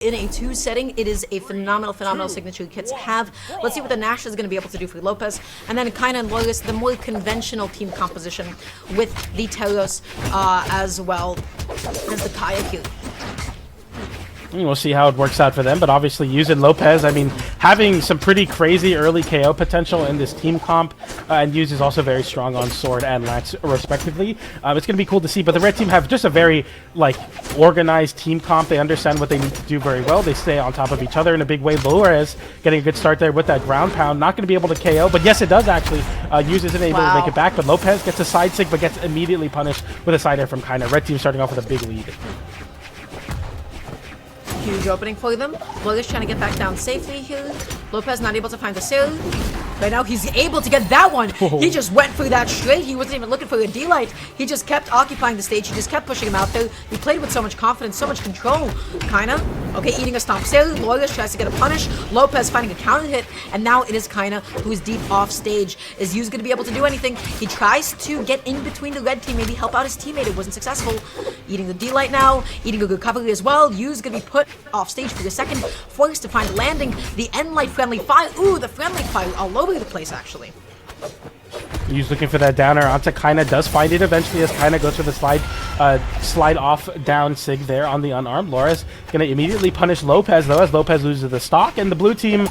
in a 2 setting, it is a phenomenal signature kit to have. Let's see what the Nash is going to be able to do for Lopes. And then Kyna and Loyalist, the more conventional team composition with the Telos as well as the Kaya here. We'll see how it works out for them, but obviously using Lopes, I mean, having some pretty crazy early KO potential in this team comp, and Use is also very strong on Sword and Lance, respectively. It's going to be cool to see, but the red team have just a very, like, organized team comp. They understand what they need to do very well. They stay on top of each other in a big way. Flores getting a good start there with that ground pound. Not going to be able to KO, but yes, it does actually. Use isn't able to make it back, but Lopes gets a side sig, but gets immediately punished with a side air from Kyna. Red team starting off with a big lead. Huge opening for them. Loyalist trying to get back down safely here. Lopes not able to find the seal. Right now he's able to get that one. He just went through that straight. He wasn't even looking for a D-light. He just kept occupying the stage. He just kept pushing him out there. He played with so much confidence, so much control. Kyna, okay, eating a stomp seal. Loyalist tries to get a punish. Lopes finding a counter hit. And now it is Kyna who is deep off stage. Is Use going to be able to do anything? He tries to get in between the red team, maybe help out his teammate. It wasn't successful. Eating the D-light now. Eating a good recovery as well. Use going to be put off stage for a second. Forced to find landing. The end-light friendly fire. Ooh, the friendly fire all over the place, actually. Use looking for that downer onto Kyna, does find it eventually as Kyna goes for the slide off down sig there on the unarmed. Laura's gonna immediately punish Lopes though, as Lopes loses the stock, and the blue team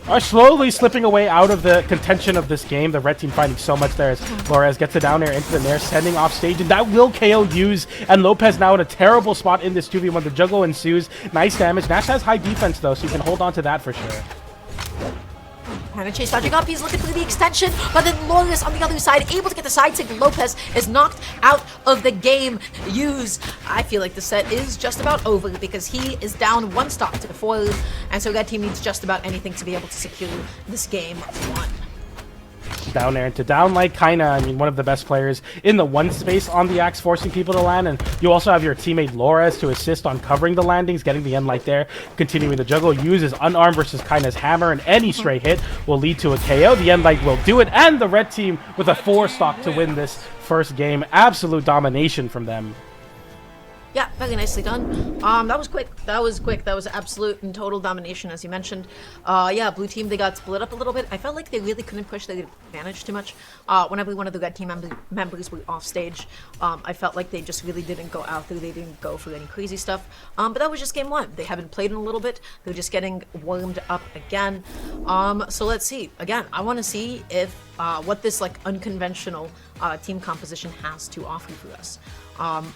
are slowly slipping away out of the contention of this game. The red team finding so much there as Flores gets a down air into the nair, sending off stage, and that will KO Use, and Lopes now in a terrible spot in this 2v1. The juggle ensues. Nice damage. Nash has high defense though, so you can hold on to that for sure. Kyna chase dodging up, he's looking for the extension, but then Loyalist on the other side, able to get the side sig. Lopes is knocked out of the game. Use, I feel like the set is just about over because he is down 1 stock to the 4, and so that team needs just about anything to be able to secure this game 1. Down air into down like Kyna, I mean, one of the best players in the 1 space on the axe, forcing people to land, and you also have your teammate Flores to assist on covering the landings, getting the end light there, continuing the juggle. Uses unarmed versus Kyna's hammer, and any stray hit will lead to a KO. The end light will do it, and the red team with a 4 stock to win this first game. Absolute domination from them. Yeah, very nicely done. That was quick. That was absolute and total domination, as you mentioned. Yeah, blue team, they got split up a little bit. I felt like they really couldn't push their advantage too much. Whenever one of the red team members were off stage, I felt like they just really didn't go out there. They didn't go for any crazy stuff. But that was just game 1. They haven't played in a little bit. They're just getting warmed up again. So let's see. Again, I want to see if what this like unconventional team composition has to offer for us.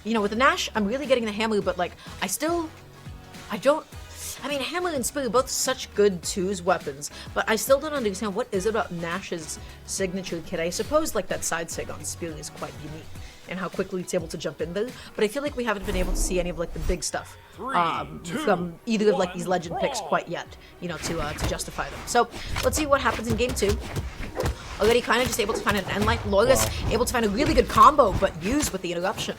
You know, with the Nash, I'm really getting the hammer, but like, I mean, hammer and spear are both such good 2s weapons, but I still don't understand what is it about Nash's signature kit. I suppose like that side sig on spear is quite unique and how quickly it's able to jump in there, but I feel like we haven't been able to see any of like the big stuff from either of like these legend picks quite yet, you know, to justify them. So let's see what happens in game 2. Already Kyna just able to find an end light. Loyalist able to find a really good combo, but Use with the interruption.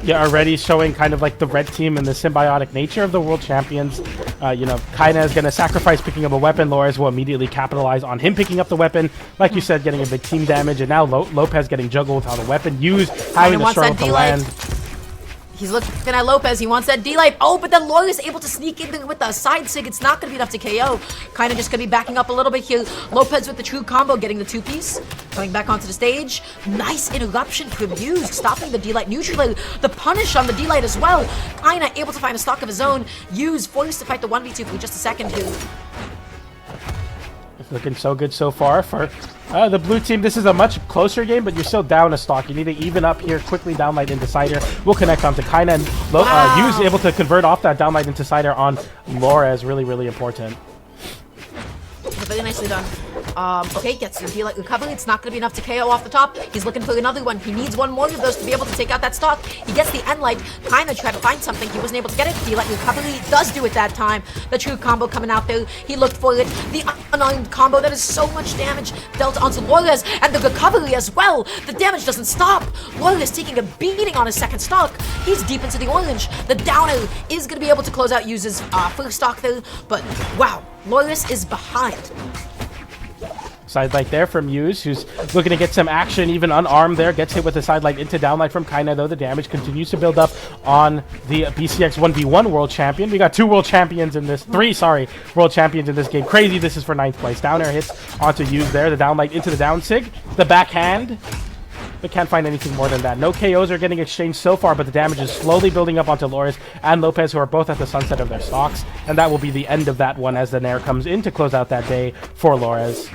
Yeah, already showing kind of like the red team and the symbiotic nature of the world champions. You know, Kyna is going to sacrifice picking up a weapon. Flores will immediately capitalize on him picking up the weapon. Like you said, getting a big team damage, and now Lopes getting juggled without a weapon. Use having to struggle to land. He's looking at Lopes. He wants that D-light. Oh, but then Loyalist is able to sneak in with the side sig. It's not going to be enough to KO. Kyna just going to be backing up a little bit here. Lopes with the true combo, getting the 2-piece. Coming back onto the stage. Nice interruption from Use, stopping the D-light neutrally. The punish on the D-light as well. Kyna able to find a stock of his own. Use forced to fight the 1v2 for just a second here. Looking so good so far for the blue team. This is a much closer game, but you're still down a stock. You need to even up here quickly. Downlight into Cider. We'll connect onto Kyna, and Use able to convert off that downlight into Cider on Laura is really, really important. Very nicely done. Okay, gets the D-light recovery. It's not going to be enough to KO off the top. He's looking for another one. He needs one more of those to be able to take out that stock. He gets the end light. Kyna tried to find something. He wasn't able to get it. D-light recovery does do it that time. The true combo coming out there. He looked for it. The unarmed combo that is so much damage dealt onto Flores, and the recovery as well. The damage doesn't stop. Flores taking a beating on his second stock. He's deep into the orange. The downer is going to be able to close out Use's first stock there, but wow, Flores is behind. Side light there from Hughes, who's looking to get some action, even unarmed there. Gets hit with the side light into downlight from Kyna, though. The damage continues to build up on the BCX 1v1 world champion. We got three world champions in this game. Crazy, this is for 9th place. Down air hits onto Hughes there. The downlight into the down sig. The backhand, but can't find anything more than that. No KOs are getting exchanged so far, but the damage is slowly building up onto Lores and Lopes, who are both at the sunset of their stocks. And that will be the end of that one as the Nair comes in to close out that day for Lores.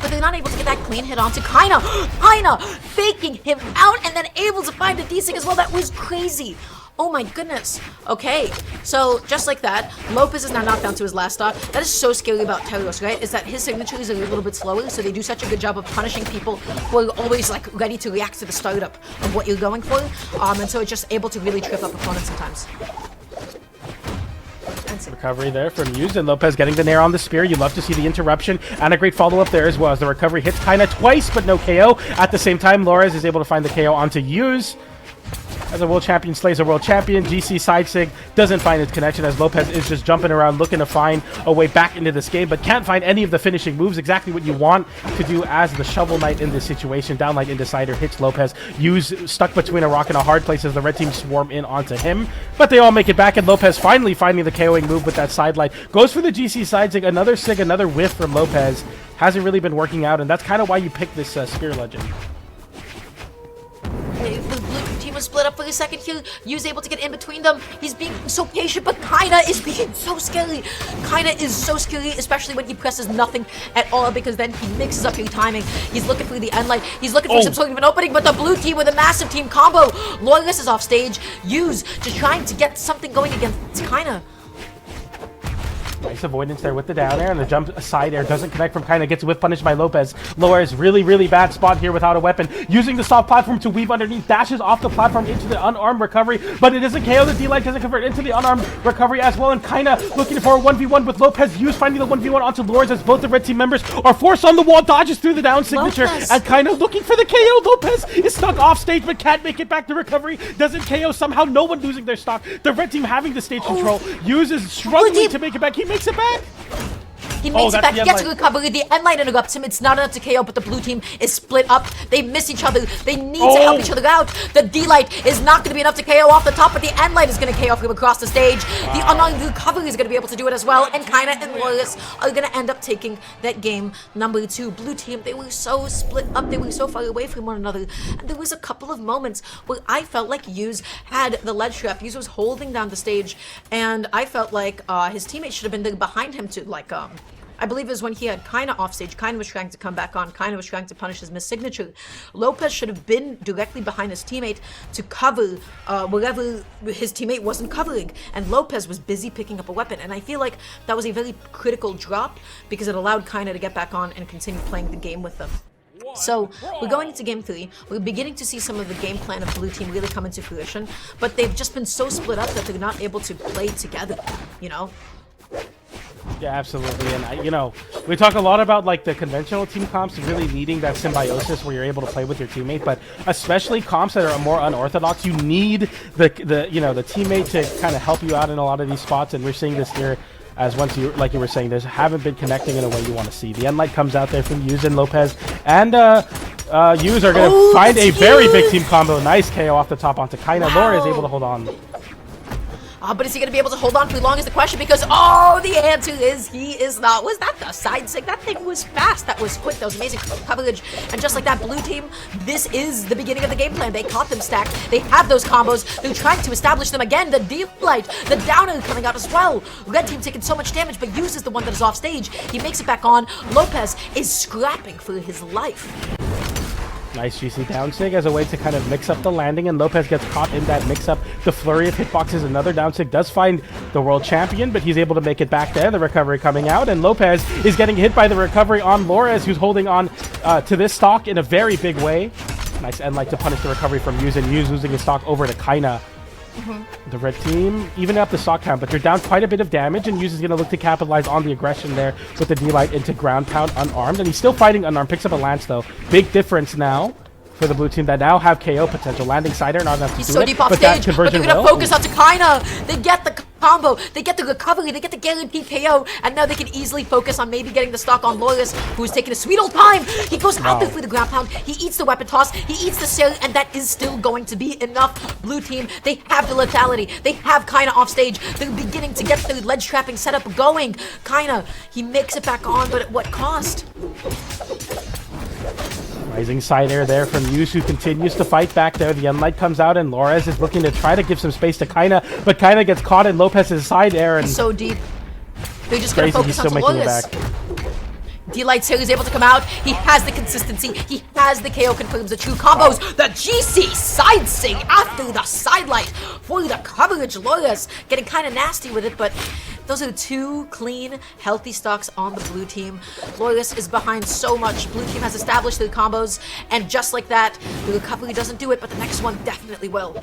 But they're not able to get that clean hit onto Kyna. Kyna faking him out and then able to find a D-Sig as well. That was crazy. Oh my goodness. Okay, so just like that, Lopes is now knocked down to his last stock. That is so scary about Telos, right? Is that his signature is a little bit slower, so they do such a good job of punishing people who are always like ready to react to the startup of what you're going for. And so it's just able to really trip up opponents sometimes. Recovery there from Hughes, and Lopes getting the Nair on the spear. You love to see the interruption and a great follow-up there as well as the recovery hits Kyna twice, but no KO. At the same time, Lores is able to find the KO onto Hughes. As a world champion slays a world champion, GC side sig doesn't find its connection as Lopes is just jumping around looking to find a way back into this game, but can't find any of the finishing moves. Exactly what you want to do as the Shovel Knight in this situation. Downlight into Cider hits Lopes. Hughes stuck between a rock and a hard place as the red team swarm in onto him, but they all make it back, and Lopes finally finding the KOing move with that side light. Goes for the GC side sig, another whiff from Lopes. Hasn't really been working out, and that's kind of why you pick this Spear Legend. The blue team was split up for a second here. Hughes able to get in between them. He's being so patient, but Kyna is being so scary. Kyna is so scary, especially when he presses nothing at all, because then he mixes up your timing. He's looking for the end light. He's looking for some sort of an opening, but the blue team with a massive team combo. Loyalist is off stage. Hughes just trying to get something going against Kyna. Nice avoidance there with the down air, and the jump side air doesn't connect from Kyna. Gets whiff punished by Lopes. Lores really bad spot here without a weapon. Using the soft platform to weave underneath. Dashes off the platform into the unarmed recovery, but it doesn't KO. The D-Light doesn't convert into the unarmed recovery as well. And Kyna looking for a 1v1 with Lopes. Hughes finding the 1v1 onto Lores as both the red team members are forced on the wall. Dodges through the down signature. Lopes. And Kyna looking for the KO. Lopes is stuck off stage but can't make it back to recovery. Doesn't KO. Somehow no one losing their stock. The red team having the stage control. Hughes is struggling to make it back. He makes it back. He makes it back, gets a recovery, the end light interrupts him. It's not enough to KO, but the blue team is split up. They miss each other. They need to help each other out. The D-light is not going to be enough to KO off the top, but the end light is going to KO from across the stage. The unarmed recovery is going to be able to do it as well, and Kyna and Loyalist are going to end up taking that game number 2. Blue team, they were so split up. They were so far away from one another, and there was a couple of moments where I felt like Hughes had the ledge trap. Hughes was holding down the stage, and I felt like his teammates should have been there behind him to, like, I believe it was when he had Kyna off stage. Kyna was trying to come back on. Kyna was trying to punish his miss signature. Lopes should have been directly behind his teammate to cover wherever his teammate wasn't covering. And Lopes was busy picking up a weapon. And I feel like that was a very critical drop because it allowed Kyna to get back on and continue playing the game with them. So we're going into game 3. We're beginning to see some of the game plan of blue team really come into fruition. But they've just been so split up that they're not able to play together, you know? Yeah, absolutely. And, you know, we talk a lot about, like, the conventional team comps really needing that symbiosis where you're able to play with your teammate, but especially comps that are more unorthodox, you need the teammate to kind of help you out in a lot of these spots, and we're seeing this here as once you, like you were saying, there's haven't been connecting in a way you want to see. The end light comes out there from Hughes and Lopes, and Hughes are going to find a very big team combo. Nice KO off the top onto Kyna. Wow. Laura is able to hold on. But is he going to be able to hold on for long is the question, because, the answer is he is not. Was that the side sig? That thing was fast. That was quick. That was amazing coverage. And just like that, blue team, this is the beginning of the game plan. They caught them stacked. They have those combos. They're trying to establish them again. The deep light, the downer coming out as well. Red team taking so much damage, but Hughes is the one that is off stage. He makes it back on. Lopes is scrapping for his life. Nice GC down sig as a way to kind of mix up the landing, and Lopes gets caught in that mix-up. The flurry of hitboxes, another down sig does find the world champion, but he's able to make it back there. The recovery coming out, and Lopes is getting hit by the recovery on Lores, who's holding on to this stock in a very big way. Nice end light to punish the recovery from Hughes, and Hughes losing his stock over to Kyna. The red team even up the stock count, but they're down quite a bit of damage, and Hughes is going to look to capitalize on the aggression there with the D-Light into ground pound unarmed, and he's still fighting unarmed. Picks up a lance though. Big difference now for the blue team that now have KO potential. Landing Cider, not enough to do so it, deep off but stage, that conversion but they're going to focus onto Kyna. They get the combo. They get the recovery, they get the guaranteed KO, and now they can easily focus on maybe getting the stock on Loris, who's taking a sweet old time. He goes out there for the ground pound, he eats the weapon toss, he eats the Sarah, and that is still going to be enough. Blue team, they have the lethality, they have Kyna off stage, they're beginning to get the ledge trapping setup going. Kyna, he makes it back on, but at what cost? Rising side air there from Yus, who continues to fight back there. The Unlight comes out, and Lores is looking to try to give some space to Kyna, but Kyna gets caught in Lopez's side air. And so deep. They're just going to focus on Lores. D-Light is able to come out. He has the consistency. He has the KO, confirms the true combos. The GC side sing after the sidelight for the coverage. Lores getting kind of nasty with it, but those are two clean, healthy stocks on the blue team. Lores is behind so much. Blue team has established the combos, and just like that, the recovery doesn't do it, but the next one definitely will.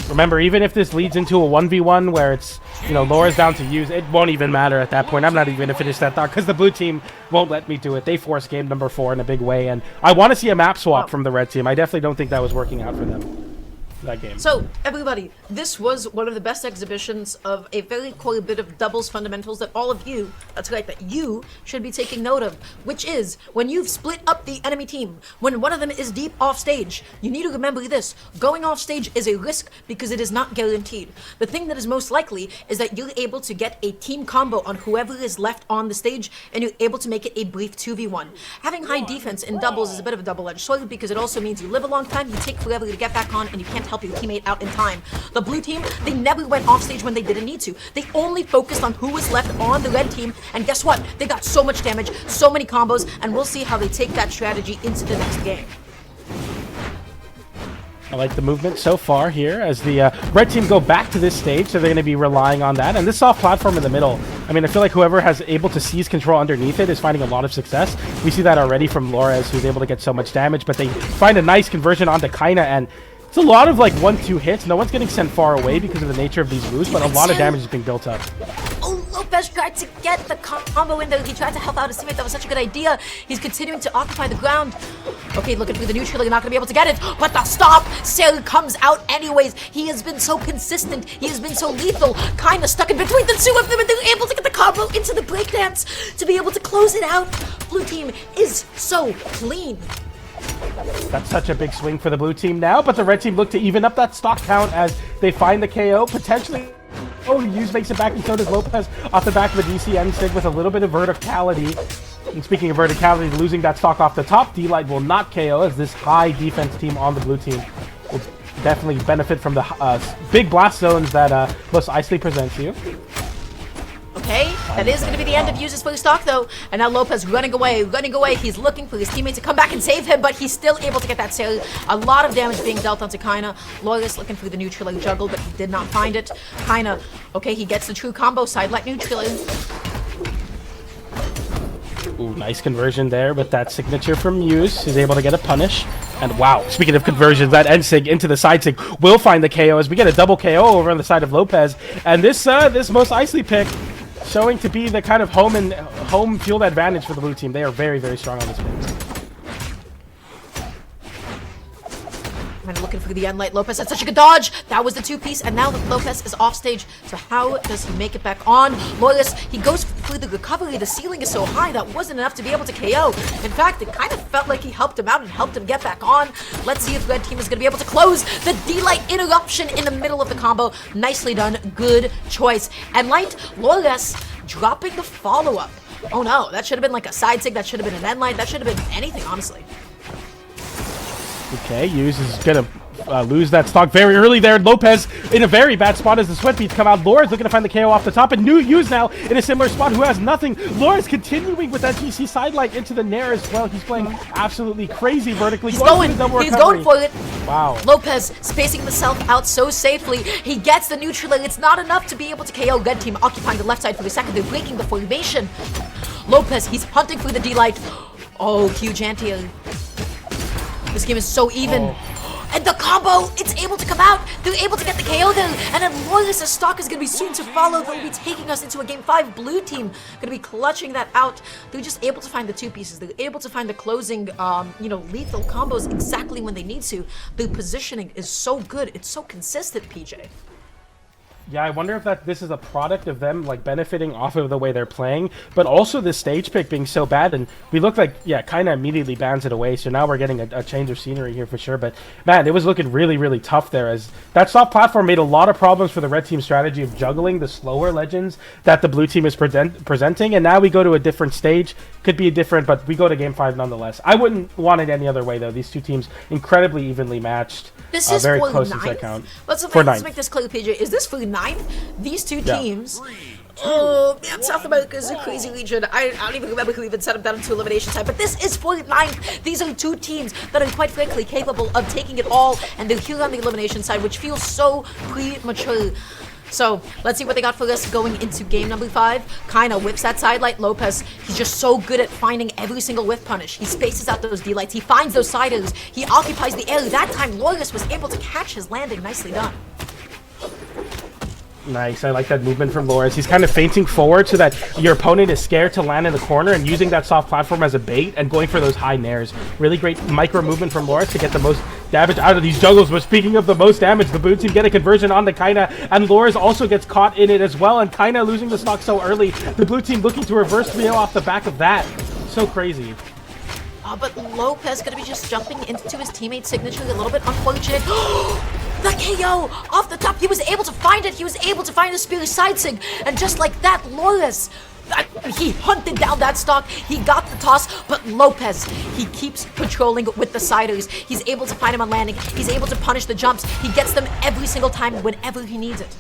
Remember, even if this leads into a 1v1 where it's, you know, Laura's down to use, it won't even matter at that point. I'm not even going to finish that thought because the blue team won't let me do it. They force game number 4 in a big way, and I want to see a map swap from the red team. I definitely don't think that was working out for them. That game. So, everybody, this was one of the best exhibitions of a very core bit of doubles fundamentals that all of you, that's right, that you should be taking note of, which is when you've split up the enemy team, when one of them is deep off stage, you need to remember this. Going off stage is a risk because it is not guaranteed. The thing that is most likely is that you're able to get a team combo on whoever is left on the stage, and you're able to make it a brief 2v1. Having high defense in doubles is a bit of a double-edged sword because it also means you live a long time, you take forever to get back on, and you can't help your teammate out in time. The blue team, they never went off stage when they didn't need to. They only focused on who was left on the red team, and guess what? They got so much damage, so many combos, and we'll see how they take that strategy into the next game. I like the movement so far here as the red team go back to this stage, so they're going to be relying on that. And this soft platform in the middle, I mean, I feel like whoever has able to seize control underneath it is finding a lot of success. We see that already from Lores, who's able to get so much damage, but they find a nice conversion onto Kyna, and it's a lot of like 1-2 hits. No one's getting sent far away because of the nature of these moves, but a lot of damage is being built up. Oh, Lopes tried to get the combo in there. He tried to help out his teammate. That was such a good idea. He's continuing to occupy the ground. Okay, looking for the neutral. You're not going to be able to get it. But the stop still comes out anyways. He has been so consistent. He has been so lethal. Kind of stuck in between the two of them, and they're able to get the combo into the breakdance to be able to close it out. Blue team is so clean. That's such a big swing for the blue team now, but the red team look to even up that stock count as they find the KO, potentially. Oh, Hughes makes it back, and so does Lopes off the back of a DCN sig with a little bit of verticality. And speaking of verticality, losing that stock off the top, D-Light will not KO as this high defense team on the blue team will definitely benefit from the big blast zones that Los Isley presents you. Okay, that is going to be the end of Use's first stock though. And now Lopes running away. He's looking for his teammate to come back and save him, but he's still able to get that sale. A lot of damage being dealt onto Kyna. Loris looking for the neutral juggle, but he did not find it. Kyna, okay, he gets the true combo, sidelight neutral. Ooh, nice conversion there with that signature from Muse. He's able to get a punish. And wow, speaking of conversions, that end sig into the side sig will find the KO as we get a double KO over on the side of Lopes. And this Most Isley pick showing to be the kind of home field advantage for the blue team. They are very, very strong on this pick. Looking for the Unlight. Lopes had such a good dodge. That was the 2-piece, and now Lopes is off stage. So how does he make it back on? Loris, he goes for the recovery. The ceiling is so high that wasn't enough to be able to KO. In fact, it kind of felt like he helped him out and helped him get back on. Let's see if red team is going to be able to close the D-Light interruption in the middle of the combo. Nicely done. Good choice. And Light, Loris dropping the follow-up. Oh no, that should have been like a side sig. That should have been an end light. That should have been anything, honestly. Okay, Hughes is going to lose that stock very early there. Lopes in a very bad spot as the sweat beats come out. Laura's looking to find the KO off the top, and Hughes now in a similar spot who has nothing. Laura's continuing with that GC sidelight into the Nair as well. He's playing absolutely crazy vertically. He's going for it. Wow. Lopes spacing himself out so safely. He gets the neutral, and it's not enough to be able to KO. Red team occupying the left side for a second. They're breaking the formation. Lopes, he's hunting for the D-Light. Oh, huge anti-air. This game is so even. Oh. And the combo, it's able to come out. They're able to get the KO there. And then Loris' stock is going to be soon to follow. They'll be taking us into a game 5. Blue team going to be clutching that out. They're just able to find the 2 pieces. They're able to find the closing, lethal combos exactly when they need to. Their positioning is so good. It's so consistent, PJ. Yeah, I wonder if this is a product of them like benefiting off of the way they're playing, but also the stage pick being so bad. And we look like, yeah, Kyna immediately bans it away. So now we're getting a change of scenery here for sure. But man, it was looking really, really tough there, as that soft platform made a lot of problems for the red team strategy of juggling the slower legends that the blue team is presenting. And now we go to a different stage. Could be different, but we go to game 5 nonetheless. I wouldn't want it any other way though. These two teams incredibly evenly matched. This is very for close ninth? to count. Let's make this clear, PJ. Is this for 9th? These two teams. Oh man, South America is a crazy region. I don't even remember who even set them down into elimination time. But this is for 9th. These are two teams that are quite frankly capable of taking it all, and they're here on the elimination side, which feels so premature. So let's see what they got for us going into game number 5. Kyna whips that side light. Lopes, he's just so good at finding every single whiff punish. He spaces out those D-lights. He finds those siders. He occupies the air. That time, Loris was able to catch his landing. Nicely done. Nice, I like that movement from Loris. He's kind of feinting forward so that your opponent is scared to land in the corner and using that soft platform as a bait and going for those high nairs. Really great micro movement from Loris to get the most damage out of these juggles. But speaking of the most damage, the blue team get a conversion on the Kyna, and Loris also gets caught in it as well, and Kyna losing the stock so early. The blue team looking to reverse 3-0 off the back of that. So crazy. But Lopes gonna be just jumping into his teammate's signature, a little bit unfortunate. The KO off the top, he was able to find it. He was able to find the spear side sig, and just like that, Loris, he hunted down that stock. He got the toss, but Lopes, he keeps patrolling with the siders. He's able to find him on landing. He's able to punish the jumps. He gets them every single time whenever he needs it.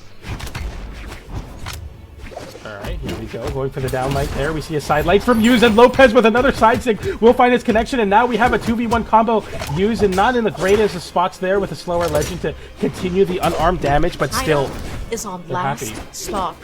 Alright, here we go. Going for the down light there. We see a side light from Yuz, and Lopes with another side sig will find his connection, and now we have a 2v1 combo. Yuz, and not in the greatest of spots there with a slower legend to continue the unarmed damage, but still is on last happy. stock.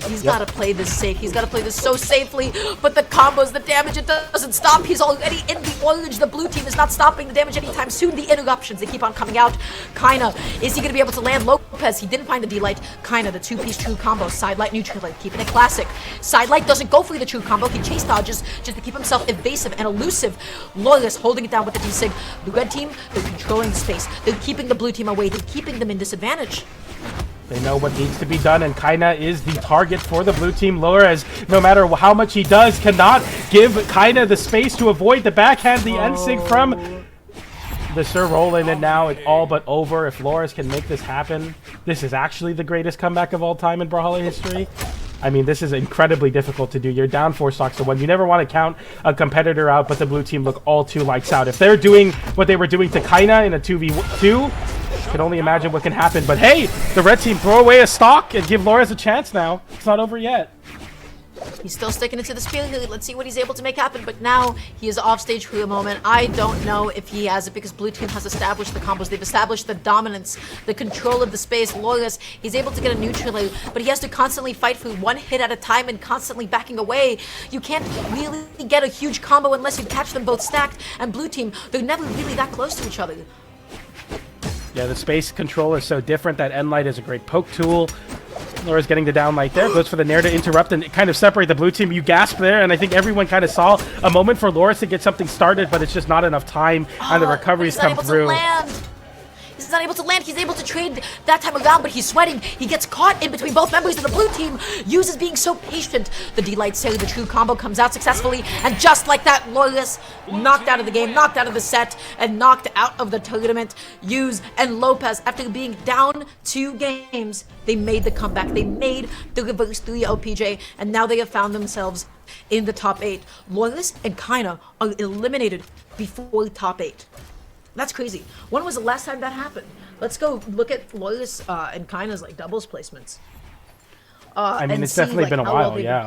He's got to play this safe. He's got to play this so safely. But the combos, the damage, it doesn't stop. He's already in the orange. The blue team is not stopping the damage anytime soon. The interruptions, they keep on coming out. Kyna, is he going to be able to land? Lopes, he didn't find the D-light. Kyna, the two-piece true combo. Side light, neutral light, keeping it classic. Side light doesn't go for the true combo. He chase dodges just to keep himself evasive and elusive. Loris holding it down with the D-sig. The red team, they're controlling the space. They're keeping the blue team away. They're keeping them in disadvantage. They know what needs to be done, and Kyna is the target for the blue team. Loris, no matter how much he does, cannot give Kyna the space to avoid the backhand. The end-sig from the Sir rolling, and now it's all but over. If Loris can make this happen, this is actually the greatest comeback of all time in Brawlhalla history. I mean, this is incredibly difficult to do. You're down 4 stocks to 1. You never want to count a competitor out, but the blue team look all too lights out. If they're doing what they were doing to Kyna in a 2v2, can only imagine what can happen. But hey, the red team throw away a stock and give Loris a chance now. It's not over yet. He's still sticking it to the spear. Let's see what he's able to make happen. But now he is off stage for a moment. I don't know if he has it because blue team has established the combos. They've established the dominance, the control of the space. Loris, he's able to get a neutral, but he has to constantly fight for 1 hit at a time and constantly backing away. You can't really get a huge combo unless you catch them both stacked. And blue team, they're never really that close to each other. Yeah, the space control is so different. That end light is a great poke tool. Loris getting the down light there. Goes for the nair to interrupt and kind of separate the blue team. You gasp there, and I think everyone kind of saw a moment for Loris to get something started, but it's just not enough time, and the recoveries come through. He's not able to land. He's able to trade that time around, but he's sweating. He gets caught in between both members of the blue team. Uses being so patient. The D-light Sari, the true combo comes out successfully, and just like that, Loris knocked out of the game, knocked out of the set, and knocked out of the tournament. Use and Lopes, after being down 2 games, they made the comeback. They made the reverse 3-0 PJ, and now they have found themselves in the top 8. Loris and Kyna are eliminated before top 8. That's crazy. When was the last time that happened? Let's go look at Loris and Kyna's like doubles placements. I mean, it's definitely been a while, yeah.